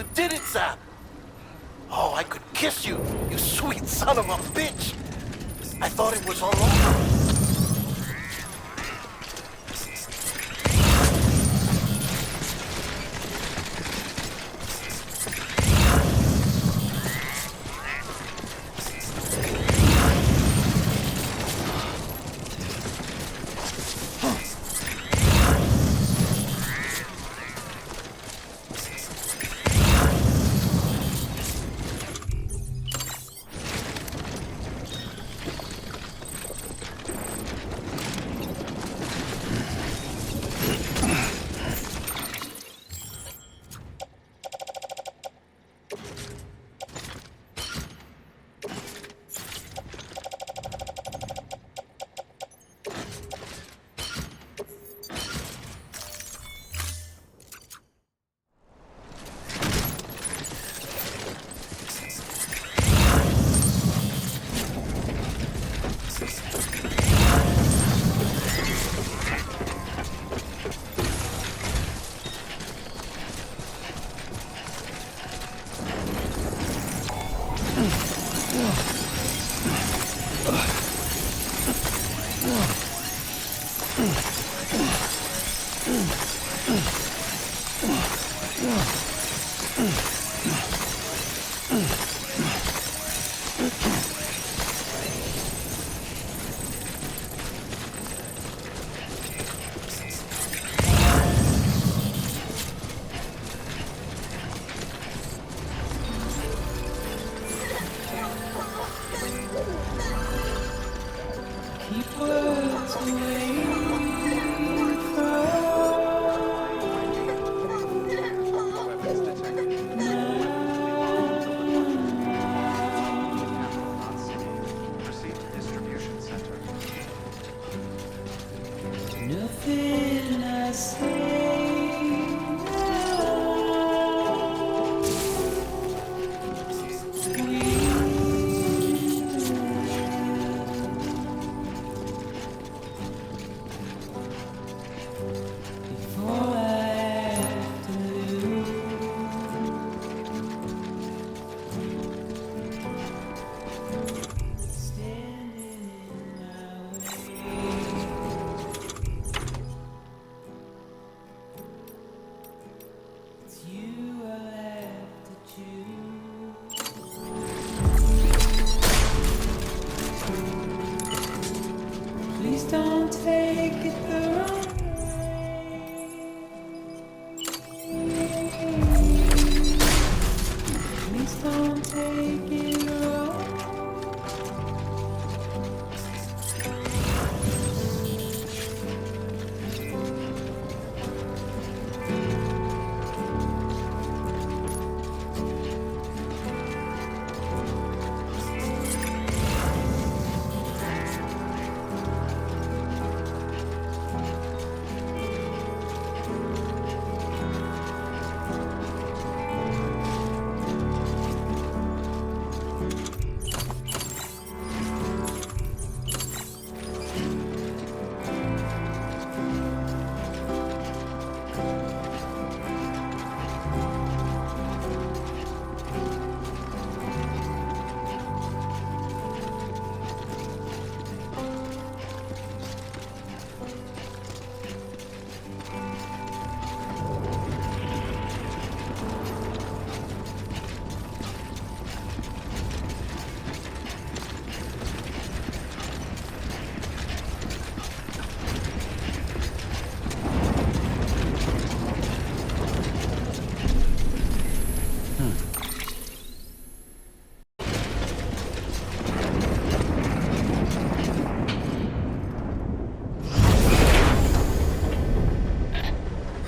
You did it, Sam! Oh, I could kiss you, you sweet son of a bitch! I thought it was all over.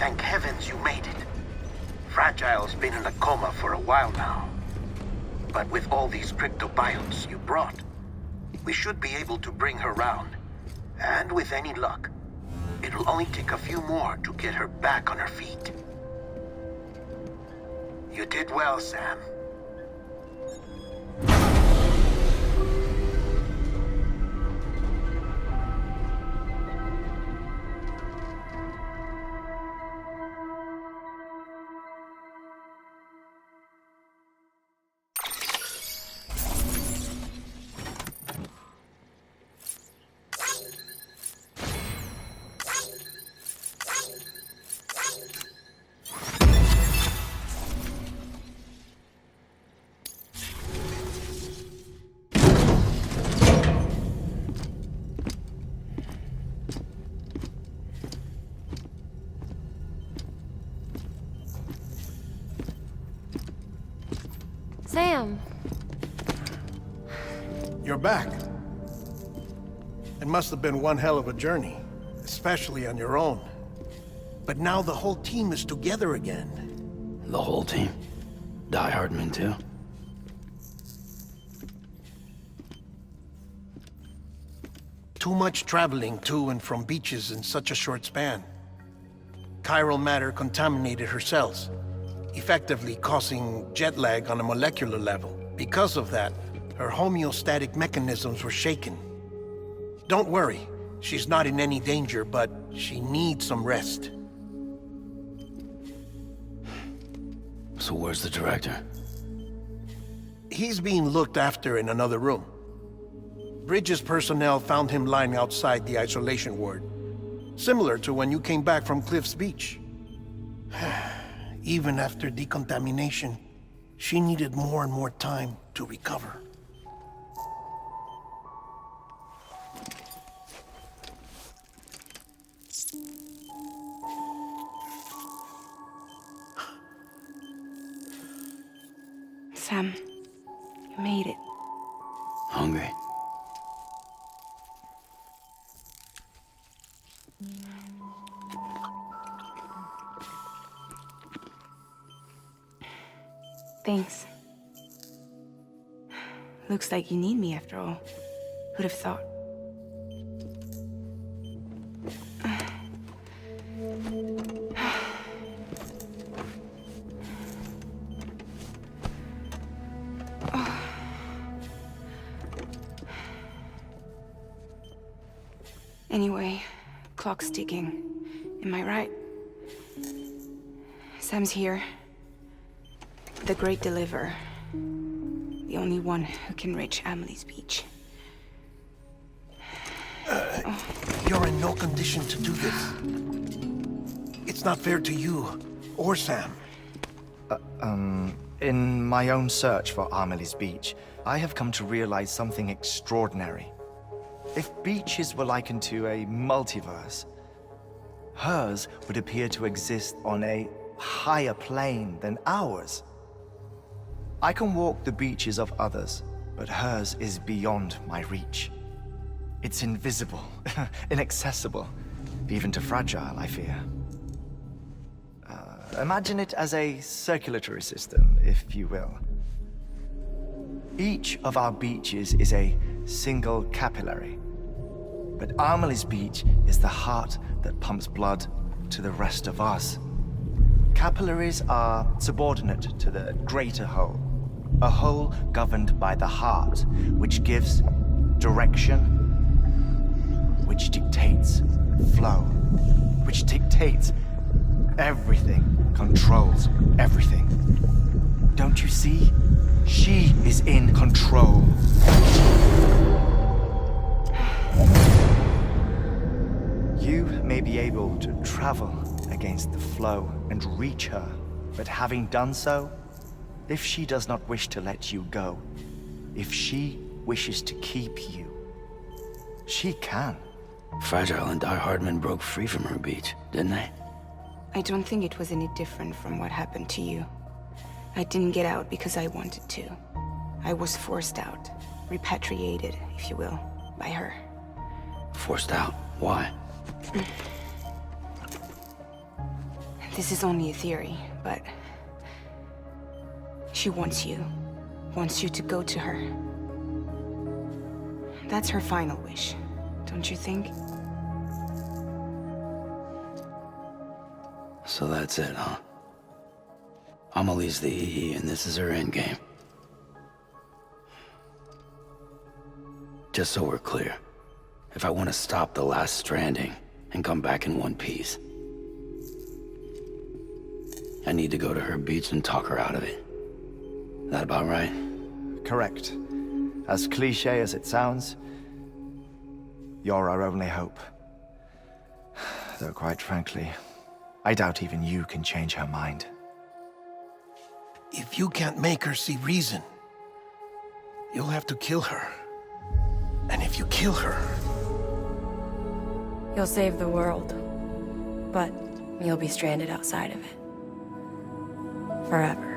Thank heavens you made it. Fragile's been in a coma for a while now. But with all these cryptobiotes you brought, we should be able to bring her round. And with any luck, it'll only take a few more to get her back on her feet. You did well, Sam. back. It must have been one hell of a journey, especially on your own. But now the whole team is together again. The whole team? Die Hardman too? Too much traveling to and from beaches in such a short span. Chiral matter contaminated her cells, effectively causing jet lag on a molecular level. Because of that, her homeostatic mechanisms were shaken. Don't worry, she's not in any danger, but she needs some rest. So where's the director? He's being looked after in another room. Bridges personnel found him lying outside the isolation ward. Similar to when you came back from Cliff's Beach. Even after decontamination, she needed more and more time to recover. Sam, you made it. Hungry? Thanks. Looks like you need me after all. Who'd have thought? Anyway, clock's ticking. Am I right? Sam's here. The Great Deliverer. The only one who can reach Amelie's Beach. You're in no condition to do this. It's not fair to you, or Sam. In my own search for Amelie's Beach, I have come to realize something extraordinary. If beaches were likened to a multiverse, hers would appear to exist on a higher plane than ours. I can walk the beaches of others, but hers is beyond my reach. It's invisible, inaccessible, even to Fragile, I fear. Imagine it as a circulatory system, if you will. Each of our beaches is a single capillary, but Amelie's Beach is the heart that pumps blood to the rest of us. Capillaries are subordinate to the greater whole, a whole governed by the heart, which gives direction, which dictates flow, which dictates everything, controls everything. Don't you see? She is in control. You may be able to travel against the flow and reach her, but having done so, if she does not wish to let you go, if she wishes to keep you, she can. Fragile and Die Hardman broke free from her beach, didn't they? I don't think it was any different from what happened to you. I didn't get out because I wanted to. I was forced out, repatriated, if you will, by her. Forced out? Why? This is only a theory, but she wants you to go to her. That's her final wish, don't you think? So that's it, huh? Amelie's the EE, and this is her endgame. Just so we're clear, if I want to stop the last Stranding and come back in one piece, I need to go to her beach and talk her out of it. That about right? Correct. As cliche as it sounds, you're our only hope. Though quite frankly, I doubt even you can change her mind. If you can't make her see reason, you'll have to kill her. And if you kill her... You'll save the world, but you'll be stranded outside of it. Forever.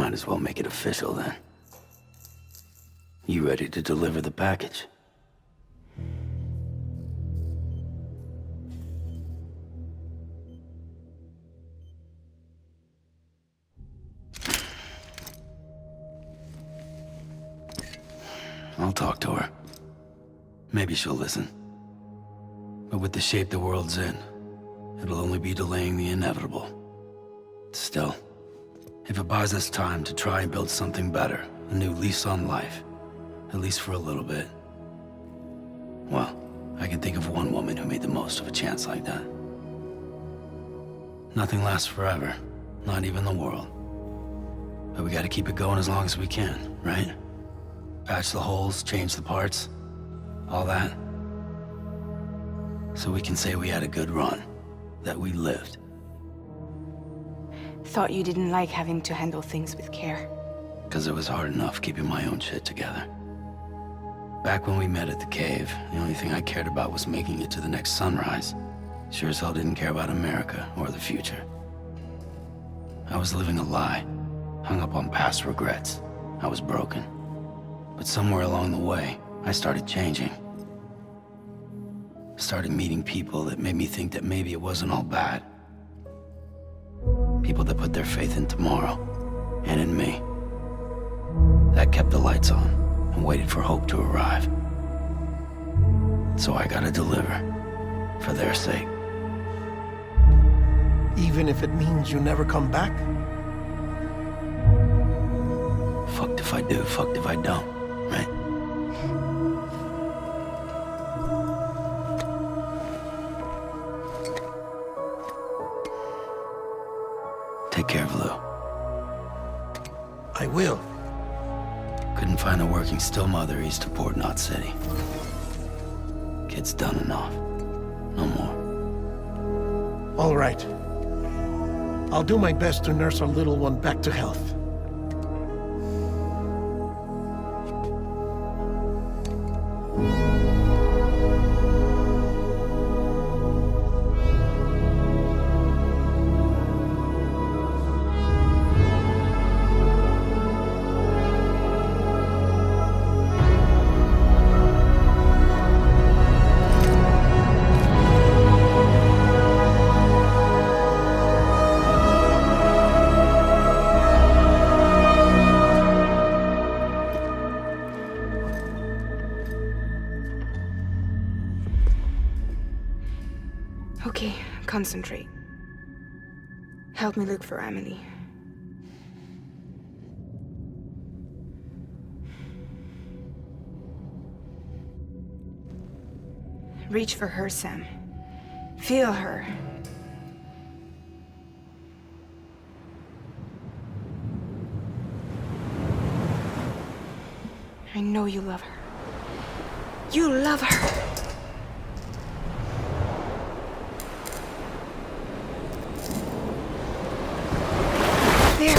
Might as well make it official then. You ready to deliver the package? I'll talk to her. Maybe she'll listen. But with the shape the world's in, it'll only be delaying the inevitable. Still, if it buys us time to try and build something better, a new lease on life, at least for a little bit, well, I can think of one woman who made the most of a chance like that. Nothing lasts forever, not even the world. But we gotta keep it going as long as we can, right? Patch the holes, change the parts, all that. So we can say we had a good run, that we lived. Thought you didn't like having to handle things with care. 'Cause it was hard enough keeping my own shit together. Back when we met at the cave, the only thing I cared about was making it to the next sunrise. Sure as hell didn't care about America or the future. I was living a lie, hung up on past regrets. I was broken. But somewhere along the way, I started changing. Started meeting people that made me think that maybe it wasn't all bad. People that put their faith in tomorrow, and in me. That kept the lights on, and waited for hope to arrive. So I gotta deliver, for their sake. Even if it means you never come back? Fucked if I do, fucked if I don't, right? Take care of Lou. I will. Couldn't find a working still mother east of Port Knot City. Kid's done enough. No more. All right. I'll do my best to nurse our little one back to health. Okay, concentrate. Help me look for Emily. Reach for her, Sam. Feel her. I know you love her. You love her! There.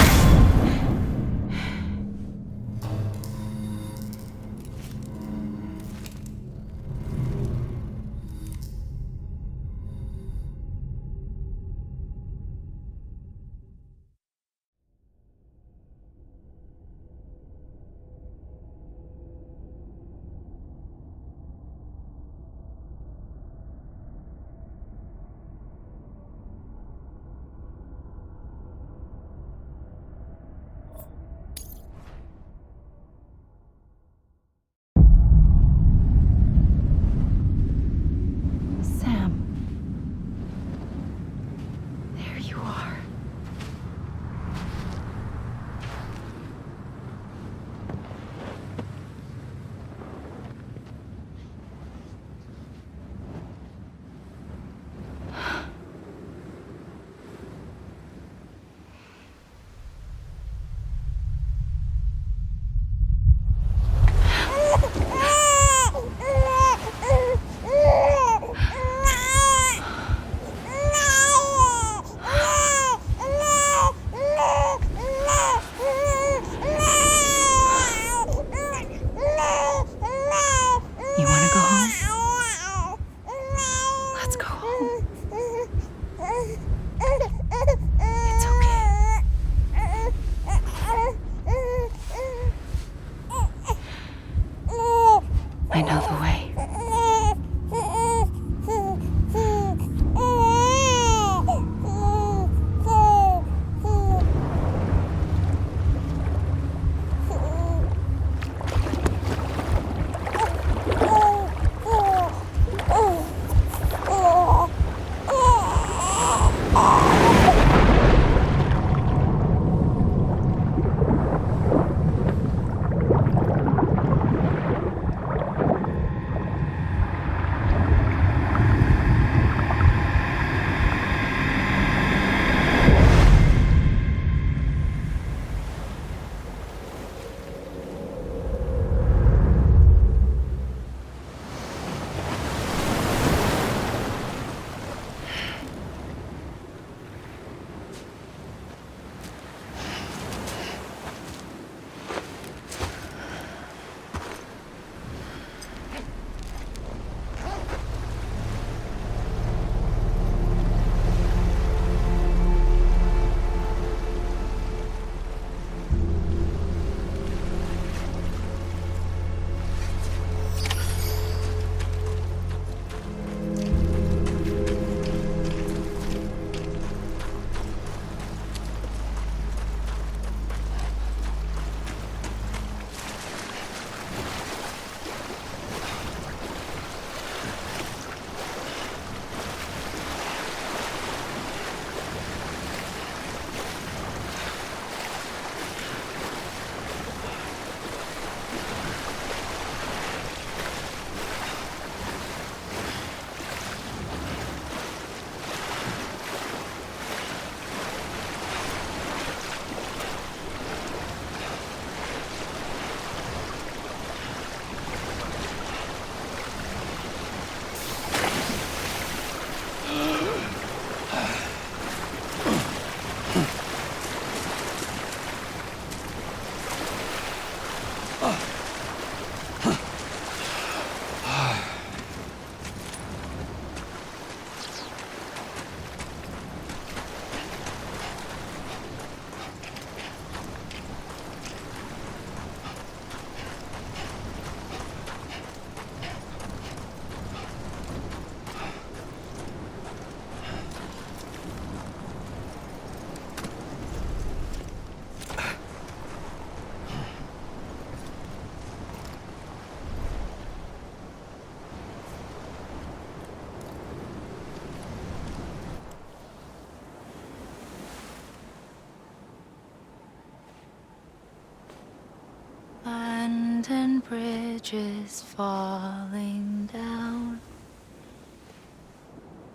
bridges falling down,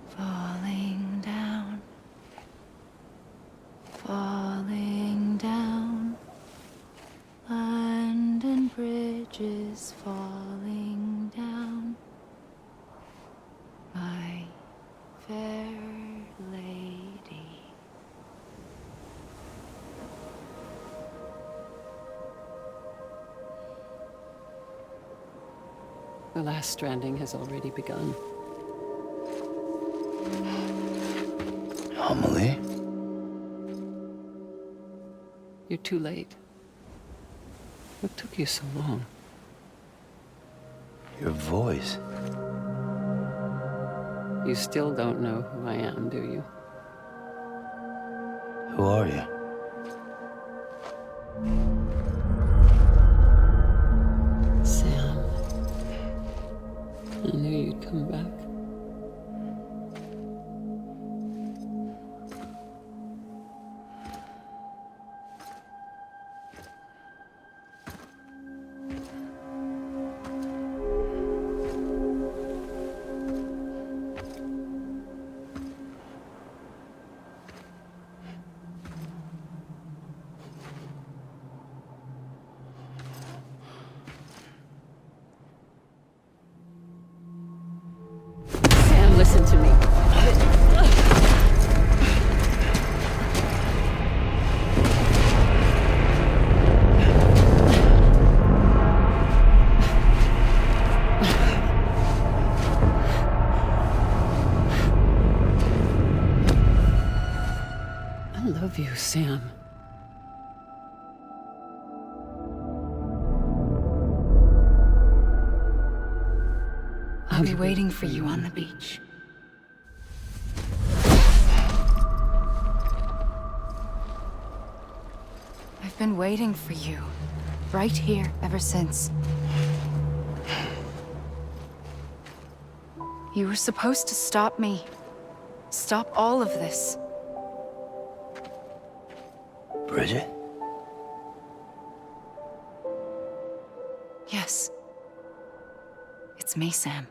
falling down, falling down. London Bridge is falling down, my fair lady. The last stranding has already begun. Amelie? You're too late. What took you so long? Your voice. You still don't know who I am, do you? Who are you? Sam. I knew you'd come back. Sam, listen to me. I love you, Sam. I'll be waiting for you on the beach. I've been waiting for you, right here, ever since. You were supposed to stop me. Stop all of this. Bridget? Yes. It's me, Sam.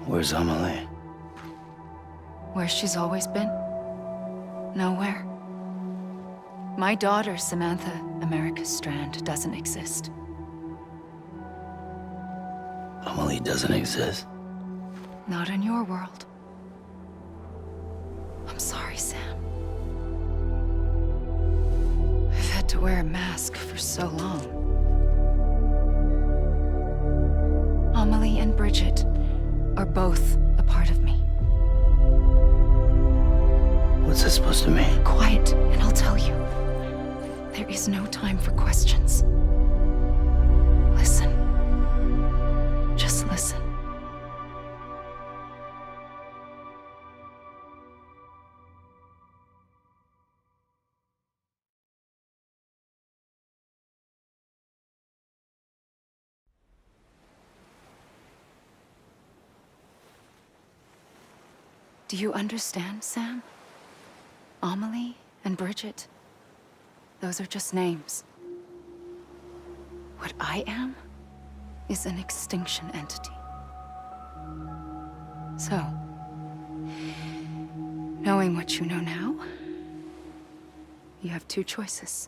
Where's Amelie? Where she's always been. Nowhere. My daughter, Samantha America Strand, doesn't exist. Amelie doesn't exist. Not in your world. I'm sorry, Sam. I've had to wear a mask for so long. Amelie and Bridget are both a part of me. What's this supposed to mean? Quiet, and I'll tell you. There is no time for questions. Listen. Just listen. Do you understand, Sam? Amelie and Bridget, those are just names. What I am is an extinction entity. So, knowing what you know now, you have two choices.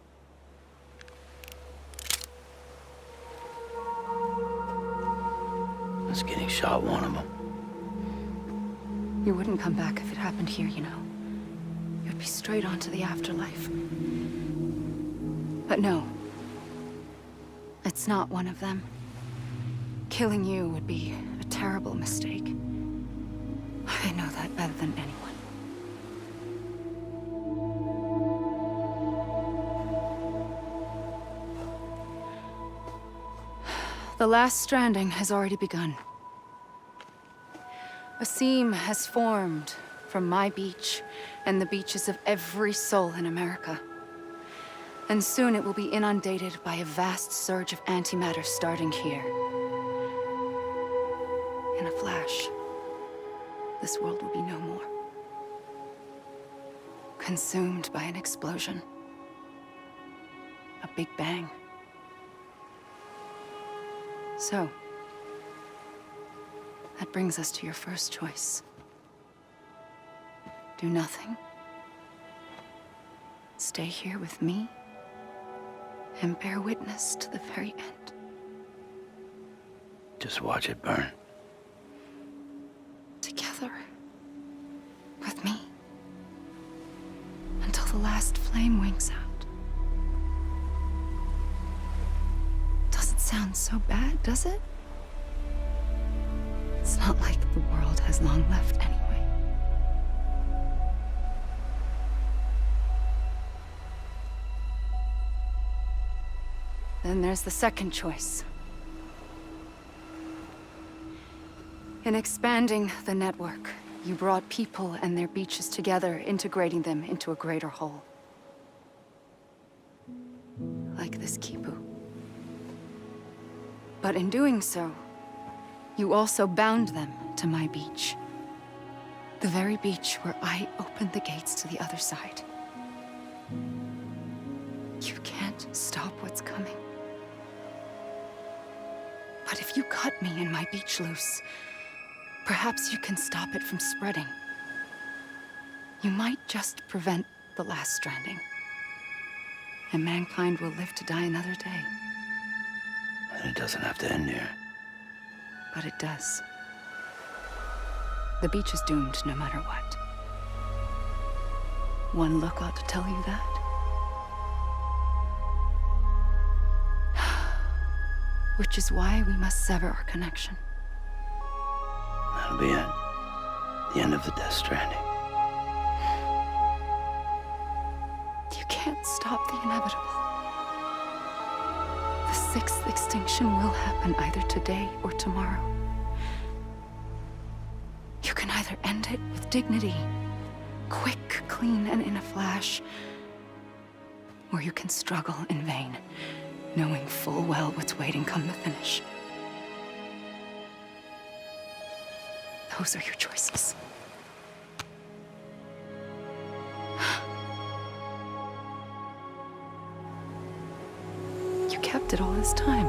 Is getting shot one of them? You wouldn't come back if it happened here, you know. You'd be straight onto the afterlife. But no. It's not one of them. Killing you would be a terrible mistake. I know that better than anyone. The last stranding has already begun. A seam has formed from my beach and the beaches of every soul in America. And soon it will be inundated by a vast surge of antimatter starting here. In a flash, this world will be no more. Consumed by an explosion. A big bang. So, that brings us to your first choice. Do nothing. Stay here with me and bear witness to the very end. Just watch it burn. Together. With me. Until the last flame winks out. Doesn't sound so bad, does it? It's not like the world has long left anyway. Then there's the second choice. In expanding the network, you brought people and their beaches together, integrating them into a greater whole. Like this Kipu. But in doing so, you also bound them to my beach. The very beach where I opened the gates to the other side. You can't stop what's coming. But if you cut me and my beach loose, perhaps you can stop it from spreading. You might just prevent the last stranding. And mankind will live to die another day. And it doesn't have to end here. But it does. The beach is doomed no matter what. One look ought to tell you that. Which is why we must sever our connection. That'll be it. The end of the Death Stranding. You can't stop the inevitable. The sixth extinction will happen either today or tomorrow. You can either end it with dignity, quick, clean, and in a flash, or you can struggle in vain, knowing full well what's waiting come the finish. Those are your choices. You kept it all this time.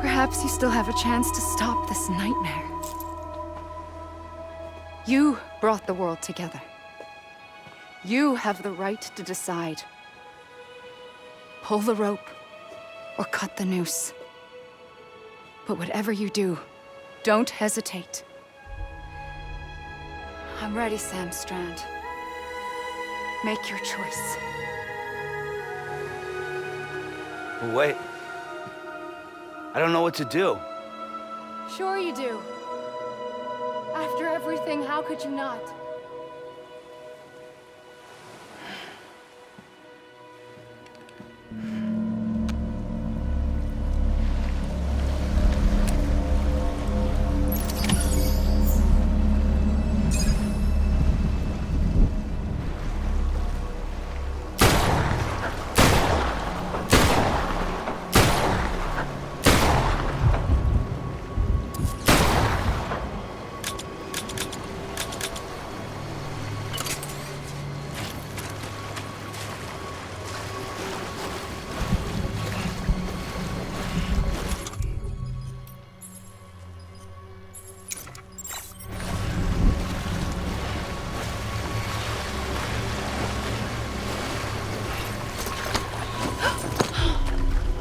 Perhaps you still have a chance to stop this nightmare. You brought the world together. You have the right to decide. Pull the rope or cut the noose. But whatever you do, don't hesitate. I'm ready, Sam Strand. Make your choice. Wait. I don't know what to do. Sure you do. After everything, how could you not?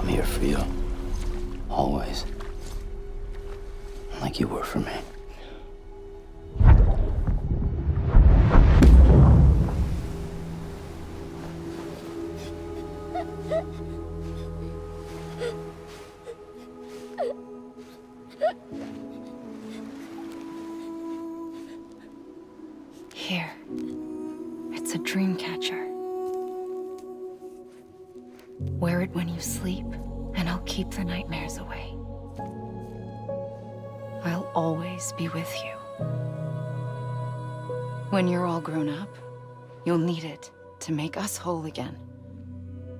Here for you. Always. Like you were for me. Here. It's a dream catcher. Wear it when you sleep, and I'll keep the nightmares away. I'll always be with you. When you're all grown up, you'll need it to make us whole again.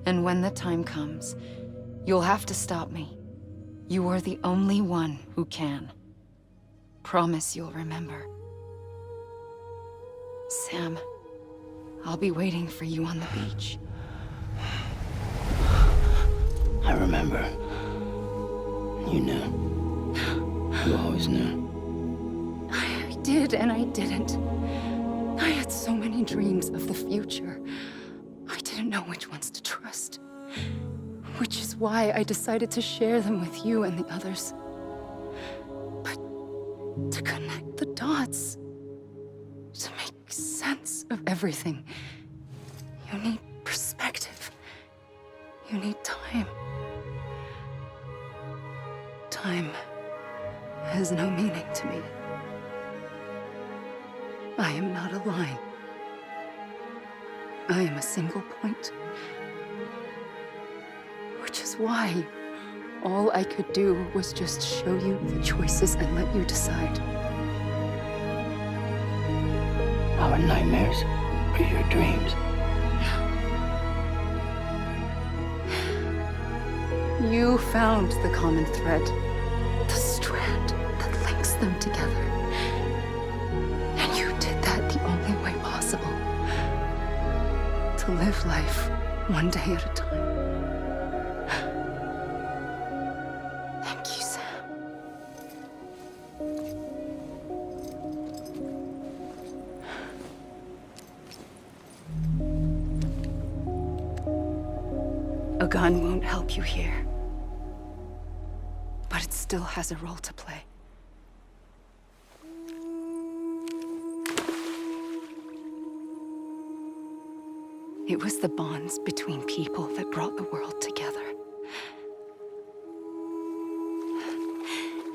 And when the time comes, you'll have to stop me. You are the only one who can. Promise you'll remember. Sam, I'll be waiting for you on the beach. I remember. You knew. You always knew. I did and I didn't. I had so many dreams of the future. I didn't know which ones to trust. Which is why I decided to share them with you and the others. But to connect the dots, to make sense of everything, you need perspective. You need time. Time has no meaning to me. I am not a line. I am a single point. Which is why all I could do was just show you the choices and let you decide. Our nightmares are your dreams. You found the common thread, the strand that links them together. And you did that the only way possible. To live life one day at a time. Thank you, Sam. A gun won't help you here. But it still has a role to play. It was the bonds between people that brought the world together.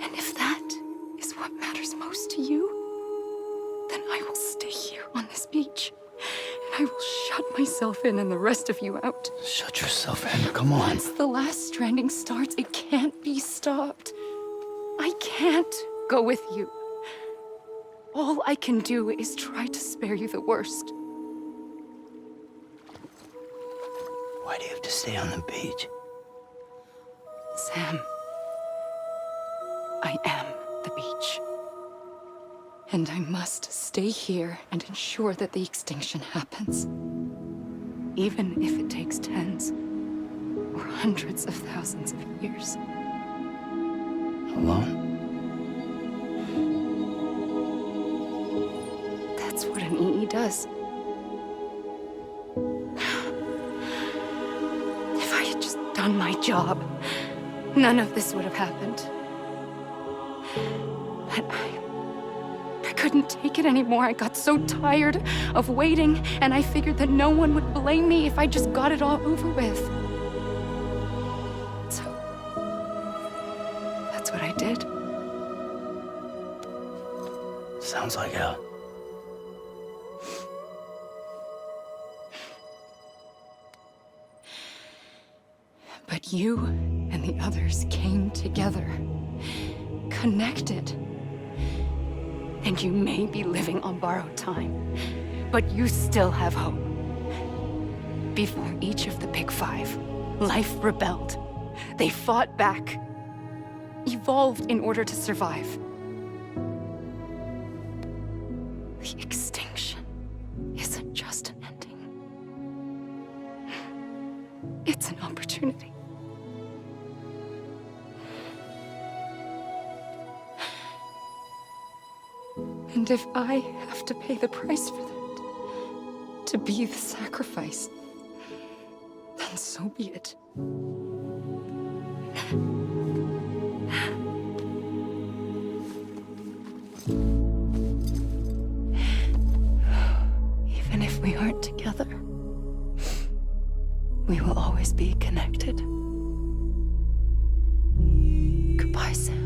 And if that is what matters most to you, then I will stay here on this beach. And I will shut myself in and the rest of you out. Shut yourself in, come on. Once the last stranding starts, it can't be stopped. I can't go with you. All I can do is try to spare you the worst. Why do you have to stay on the beach? Sam, I am the beach. And I must stay here and ensure that the extinction happens. Even if it takes tens or hundreds of thousands of years. Alone? That's what an EE does. If I had just done my job, none of this would have happened. But I couldn't take it anymore. I got so tired of waiting, and I figured that no one would blame me if I just got it all over with. So, that's what I did. Sounds like hell. But you and the others came together, connected. And you may be living on borrowed time, but you still have hope. Before each of the Big Five, life rebelled. They fought back, evolved in order to survive. The extinction isn't just an ending. It's an opportunity. And if I have to pay the price for that, to be the sacrifice, then so be it. Even if we aren't together, we will always be connected. Goodbye, Sam.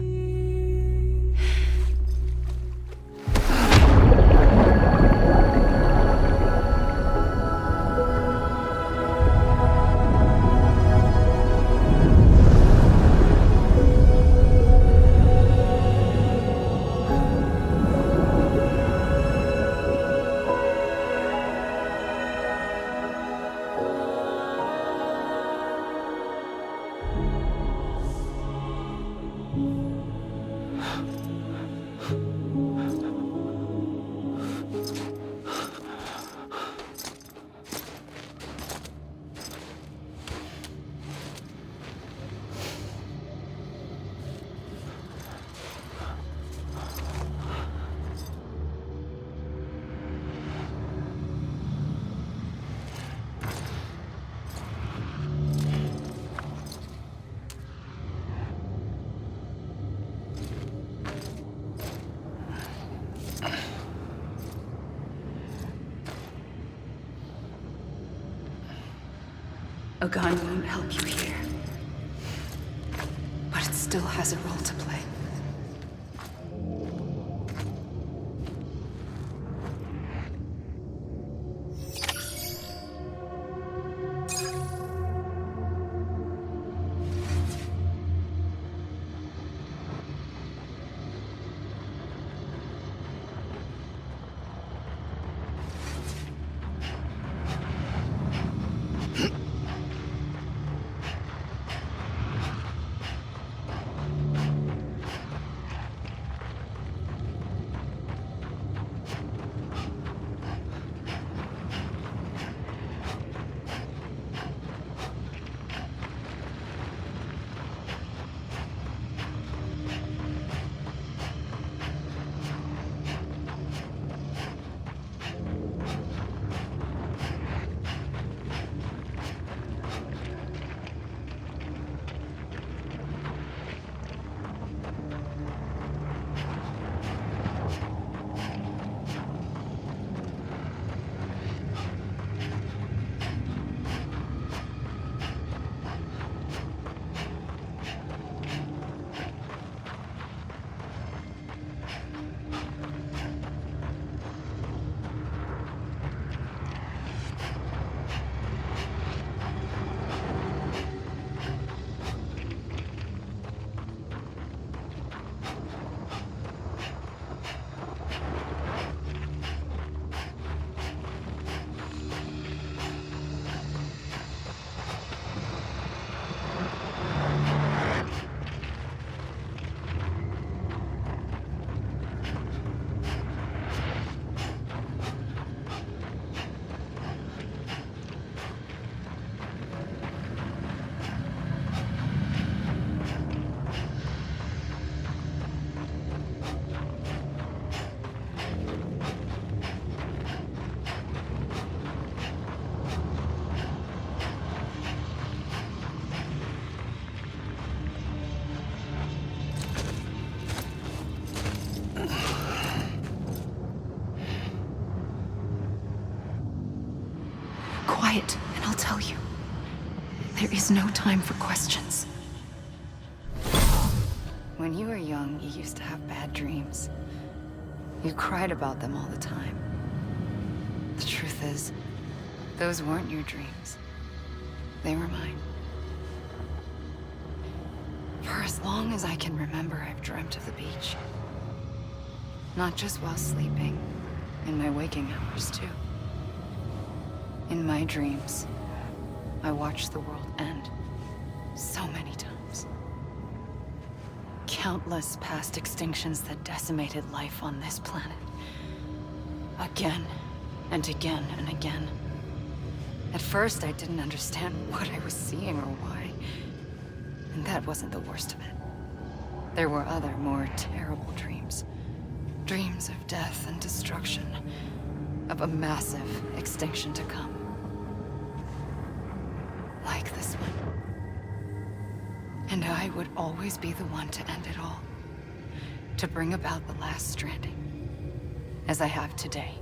A gun won't help you here. But it still has a role to play. Quiet, and I'll tell you. There is no time for questions. When you were young, you used to have bad dreams. You cried about them all the time. The truth is, those weren't your dreams. They were mine. For as long as I can remember, I've dreamt of the beach. Not just while sleeping, in my waking hours, too. In my dreams, I watched the world end so many times. Countless past extinctions that decimated life on this planet. Again, and again, and again. At first, I didn't understand what I was seeing or why. And that wasn't the worst of it. There were other, more terrible dreams. Dreams of death and destruction. Of a massive extinction to come. Like this one. And I would always be the one to end it all. To bring about the last stranding. As I have today.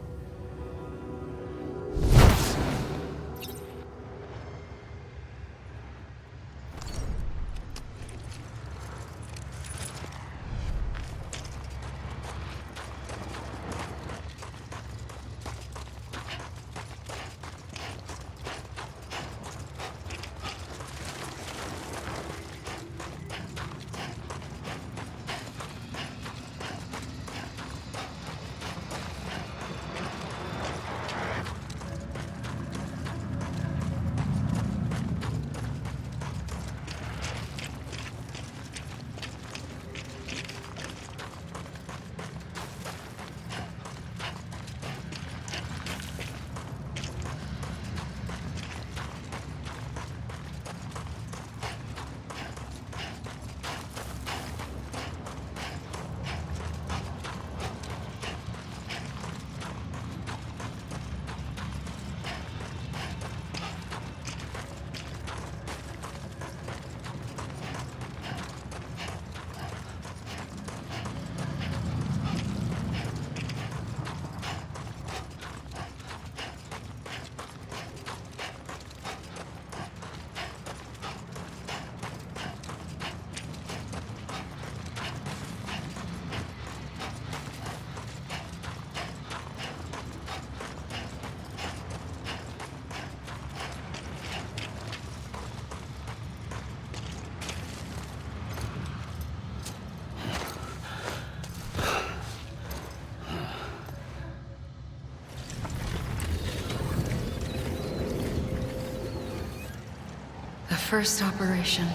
first operation,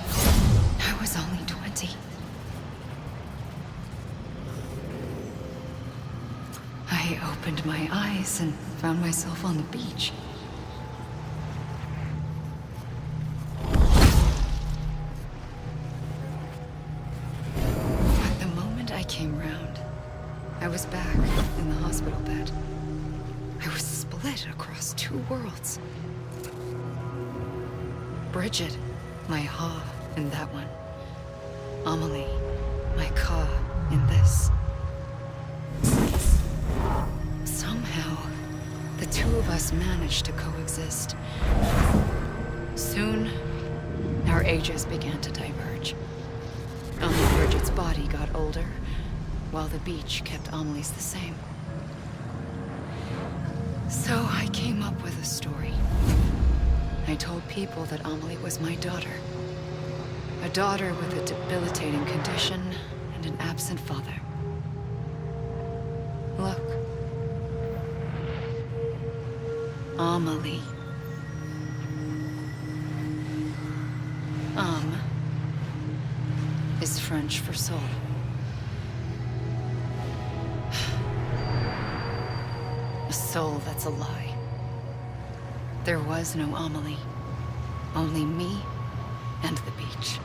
I was only 20. I opened my eyes and found myself on the beach. But the moment I came round, I was back in the hospital bed. I was split across two worlds. Bridget, my Ha in that one. Amelie, my Ka in this. Somehow, the two of us managed to coexist. Soon, our ages began to diverge. Bridget's body got older, while the beach kept Amelie's the same. So I came up with a story. I told people that Amelie was my daughter. A daughter with a debilitating condition and an absent father. Look. Amelie. Is French for soul. A soul that's a lie. There was no Amelie. Only me and the beach.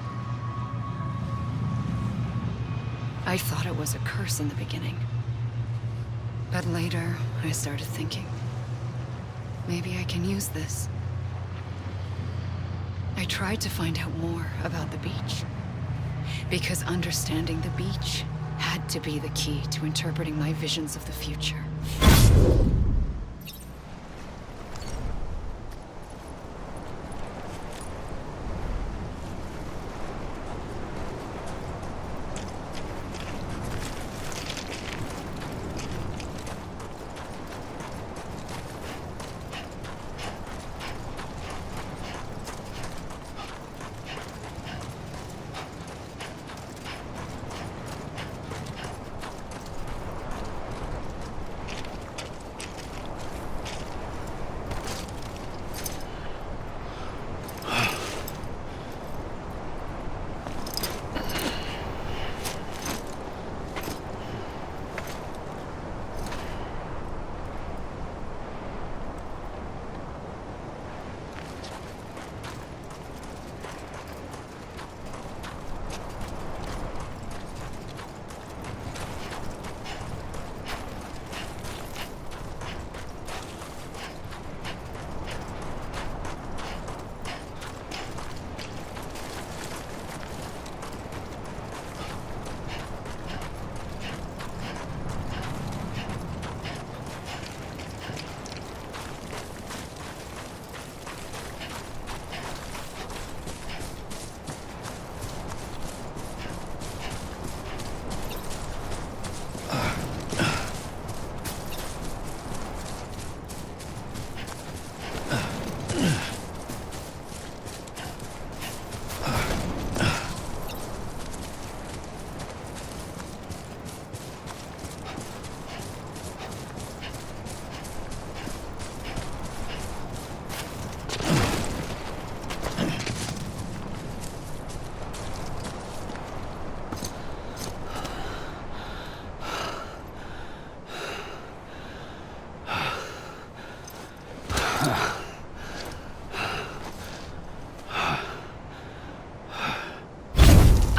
I thought it was a curse in the beginning. But later, I started thinking, maybe I can use this. I tried to find out more about the beach. Because understanding the beach had to be the key to interpreting my visions of the future.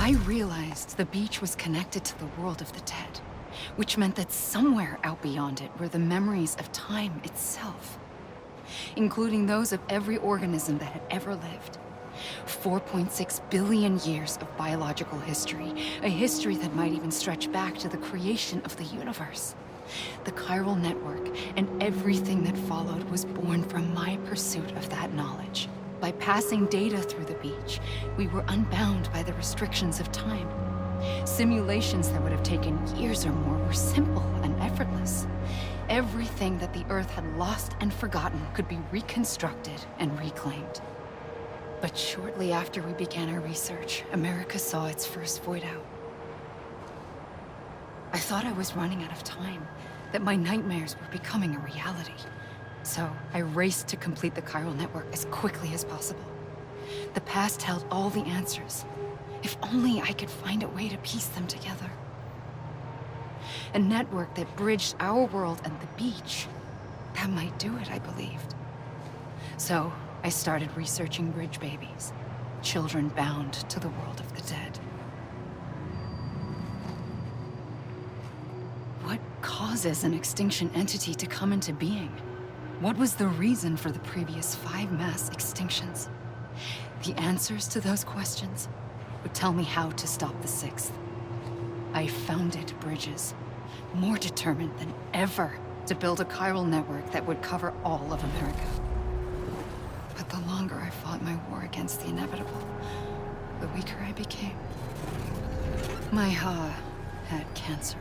I realized the beach was connected to the world of the dead, which meant that somewhere out beyond it were the memories of time itself, including those of every organism that had ever lived. 4.6 billion years of biological history, a history that might even stretch back to the creation of the universe. The chiral network and everything that followed was born from my pursuit of that knowledge. By passing data through the beach, we were unbound by the restrictions of time. Simulations that would have taken years or more were simple and effortless. Everything that the Earth had lost and forgotten could be reconstructed and reclaimed. But shortly after we began our research, America saw its first void out. I thought I was running out of time, that my nightmares were becoming a reality. So I raced to complete the chiral network as quickly as possible. The past held all the answers. If only I could find a way to piece them together. A network that bridged our world and the beach. That might do it, I believed. So, I started researching bridge babies. Children bound to the world of the dead. What causes an extinction entity to come into being? What was the reason for the previous 5 mass extinctions? The answers to those questions would tell me how to stop the 6th. I founded bridges, more determined than ever to build a chiral network that would cover all of America. But the longer I fought my war against the inevitable, the weaker I became. My Ha had cancer.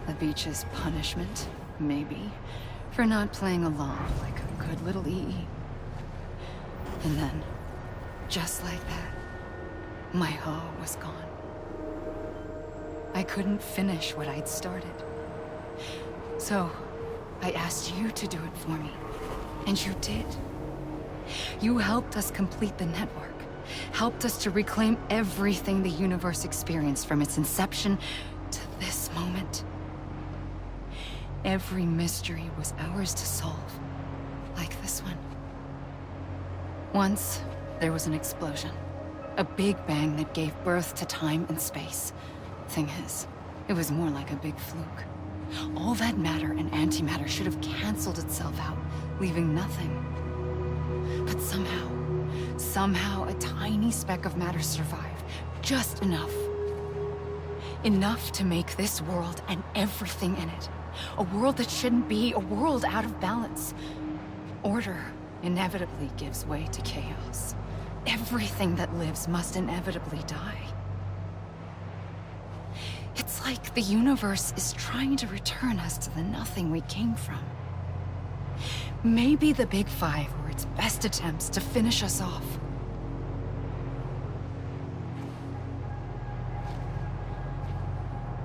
The beach's punishment, maybe, for not playing along like a good little EE. And then, just like that, my Ha was gone. I couldn't finish what I'd started. So, I asked you to do it for me. And you did. You helped us complete the network. Helped us to reclaim everything the universe experienced from its inception to this moment. Every mystery was ours to solve. Like this one. Once, there was an explosion. A big bang that gave birth to time and space. Thing is, it was more like a big fluke. All that matter and antimatter should have canceled itself out, leaving nothing. But somehow a tiny speck of matter survived. Just enough. Enough to make this world and everything in it. A world that shouldn't be, a world out of balance. Order inevitably gives way to chaos. Everything that lives must inevitably die. It's like the universe is trying to return us to the nothing we came from. Maybe the Big Five were its best attempts to finish us off.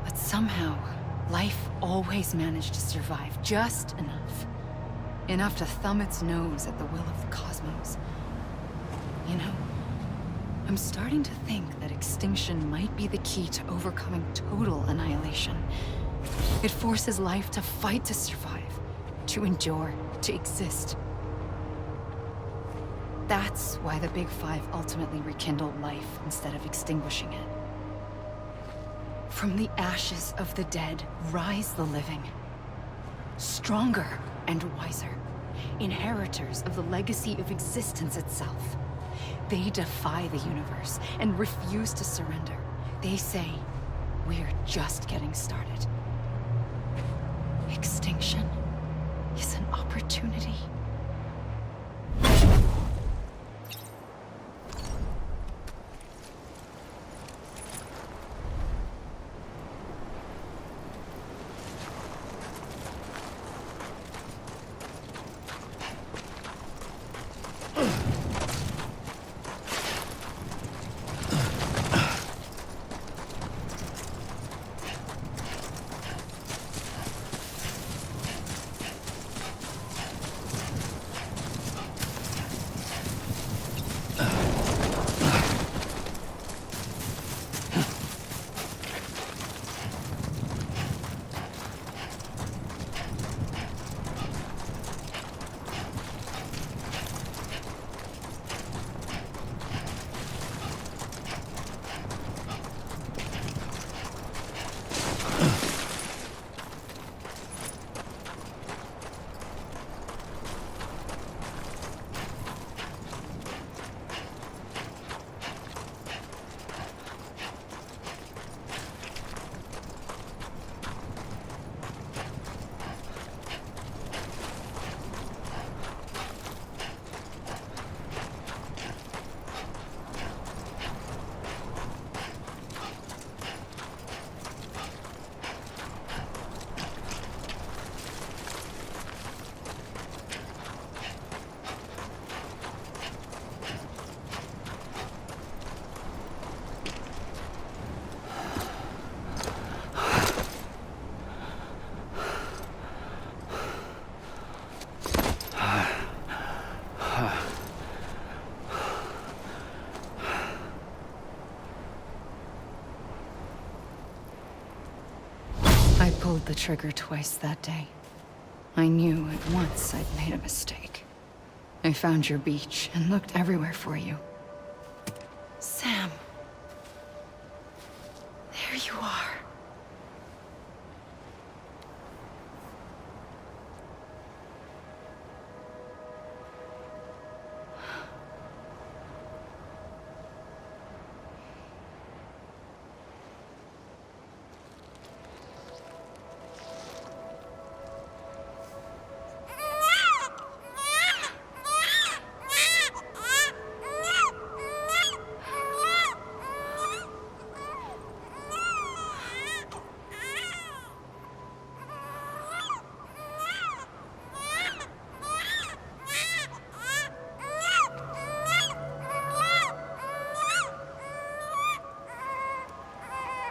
But somehow, life always managed to survive just enough. Enough to thumb its nose at the will of the cosmos. You know, I'm starting to think that extinction might be the key to overcoming total annihilation. It forces life to fight to survive, to endure, to exist. That's why the Big Five ultimately rekindled life instead of extinguishing it. From the ashes of the dead rise the living. Stronger and wiser. Inheritors of the legacy of existence itself. They defy the universe and refuse to surrender. They say, we're just getting started. Extinction is an opportunity. pulled the trigger twice that day. I knew at once I'd made a mistake. I found your beach and looked everywhere for you. Sam. There you are.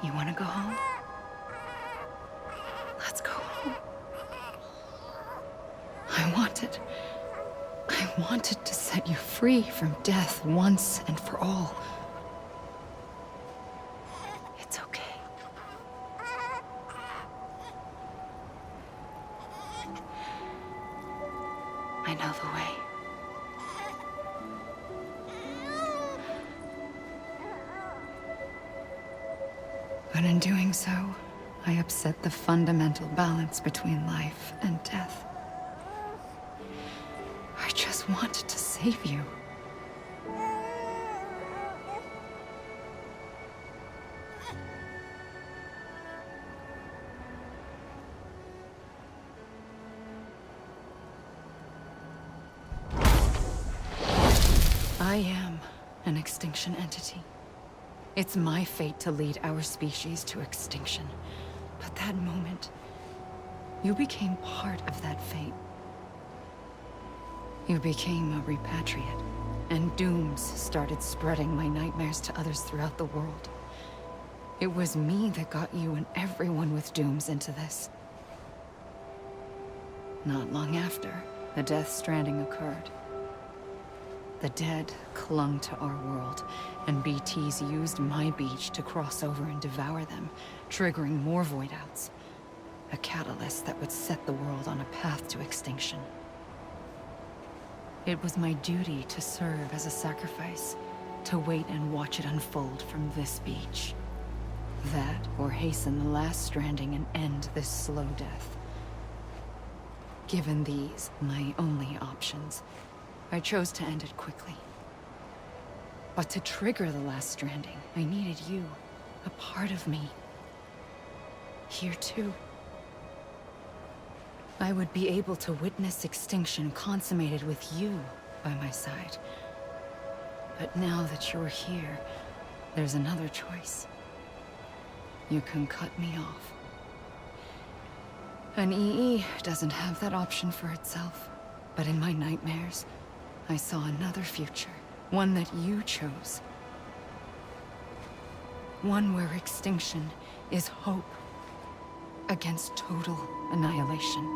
You want to go home? Let's go home. I wanted to set you free from death once and for all. It's okay. I know the way. But in doing so, I upset the fundamental balance between life and death. I just wanted to save you. I am an extinction entity. It's my fate to lead our species to extinction. But that moment, you became part of that fate. You became a repatriate, and dooms started spreading my nightmares to others throughout the world. It was me that got you and everyone with dooms into this. Not long after, the Death Stranding occurred. The dead clung to our world, and BTs used my beach to cross over and devour them, triggering more void outs. A catalyst that would set the world on a path to extinction. It was my duty to serve as a sacrifice, to wait and watch it unfold from this beach. That, or hasten the last stranding and end this slow death. Given these, my only options, I chose to end it quickly. But to trigger the last stranding, I needed you, a part of me. Here too. I would be able to witness extinction consummated with you by my side. But now that you're here, there's another choice. You can cut me off. An EE doesn't have that option for itself. But in my nightmares, I saw another future. One that you chose. One where extinction is hope against total annihilation.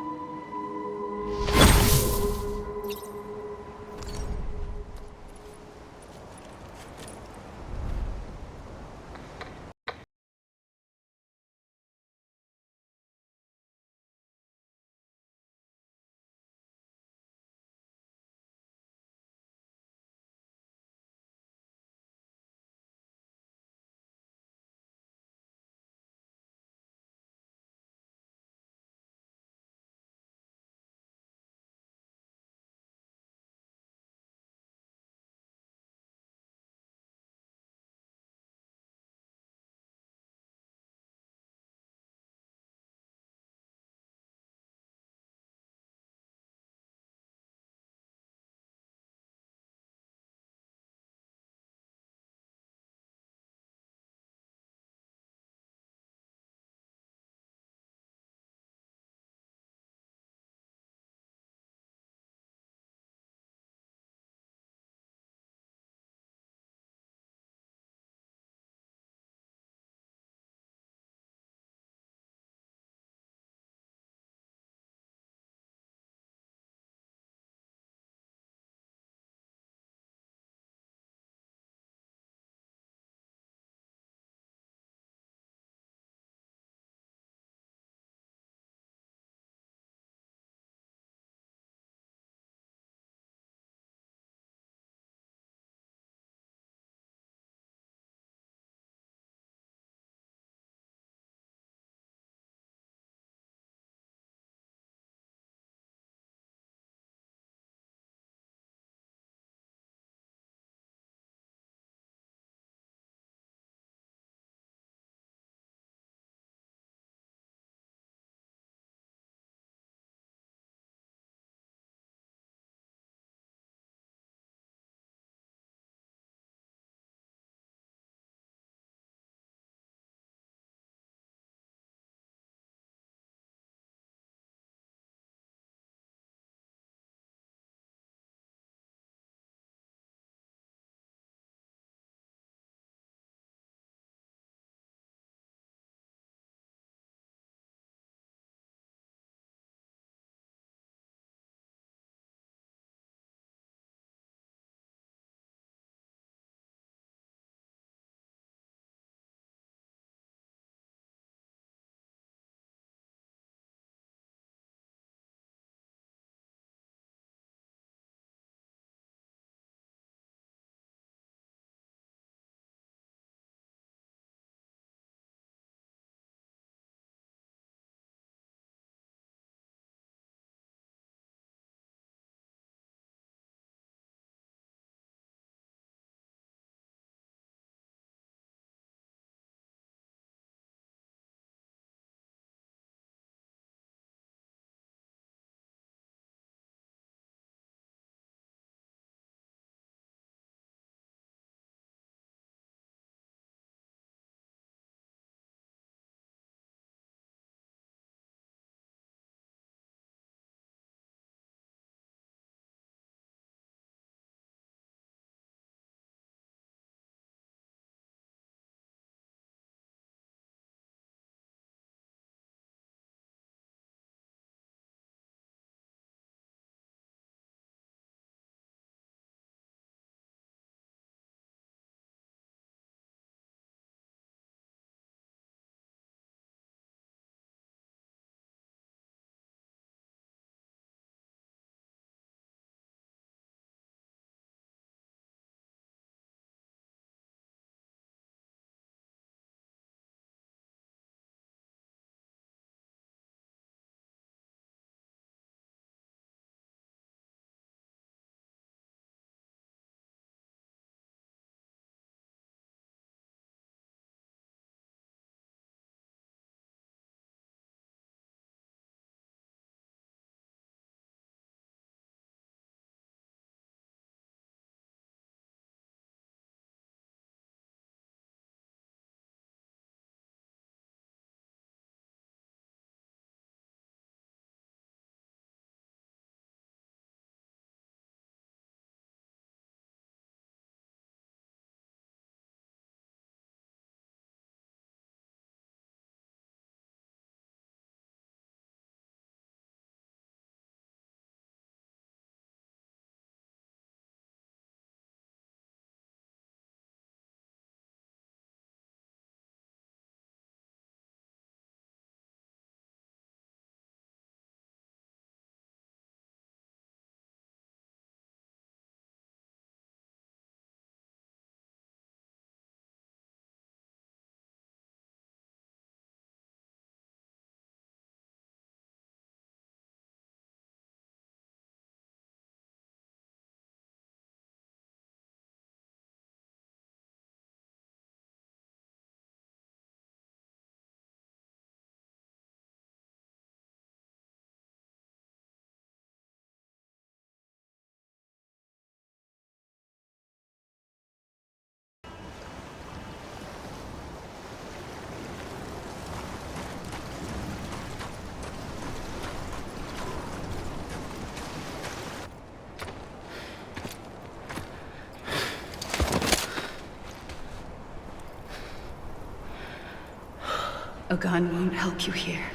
A gun won't help you here.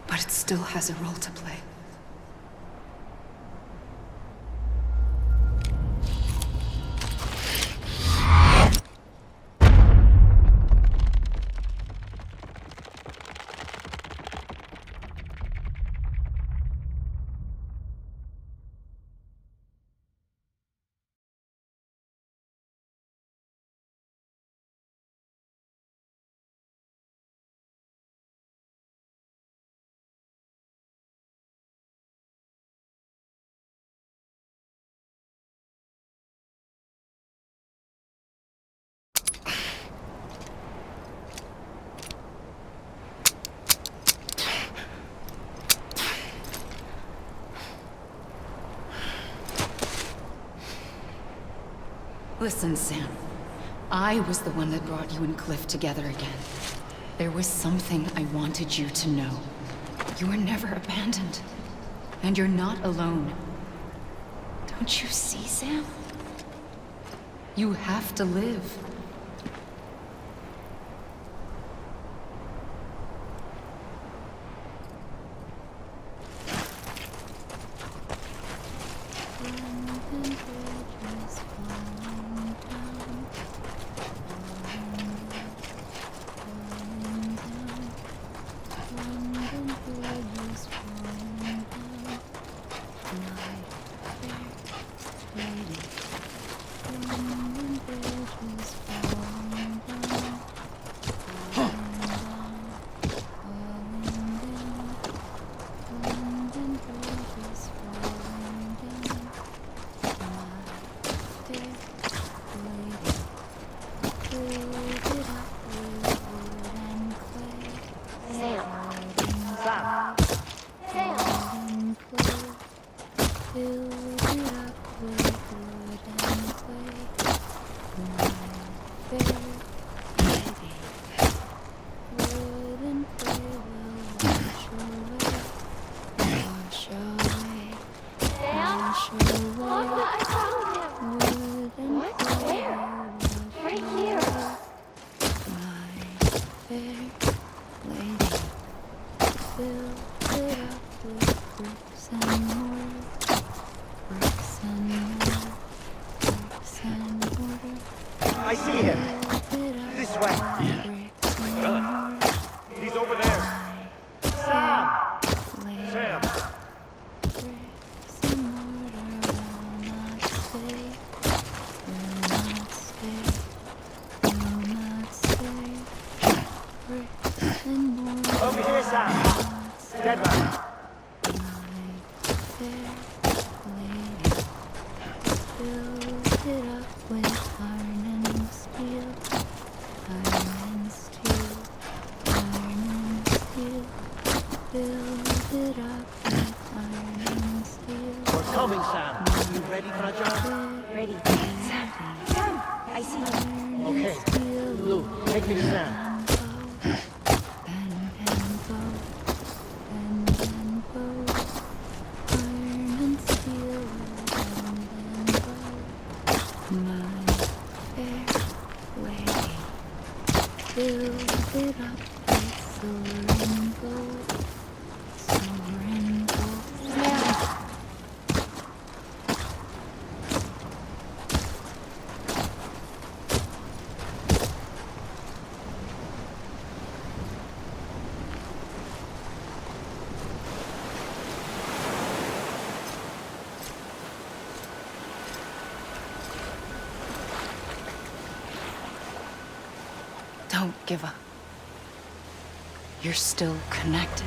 But it still has a role to play. Listen, Sam. I was the one that brought you and Cliff together again. There was something I wanted you to know. You were never abandoned. And you're not alone. Don't you see, Sam? You have to live. I see him. This way. Yeah. He's over there. Sam! Sam! Over here, Sam. Dead man. We're coming, Sam. You ready, Fragile? Ready. Sam! Sam! I see you. Okay. Lou, take me to Sam. Don't give up. You're still connected.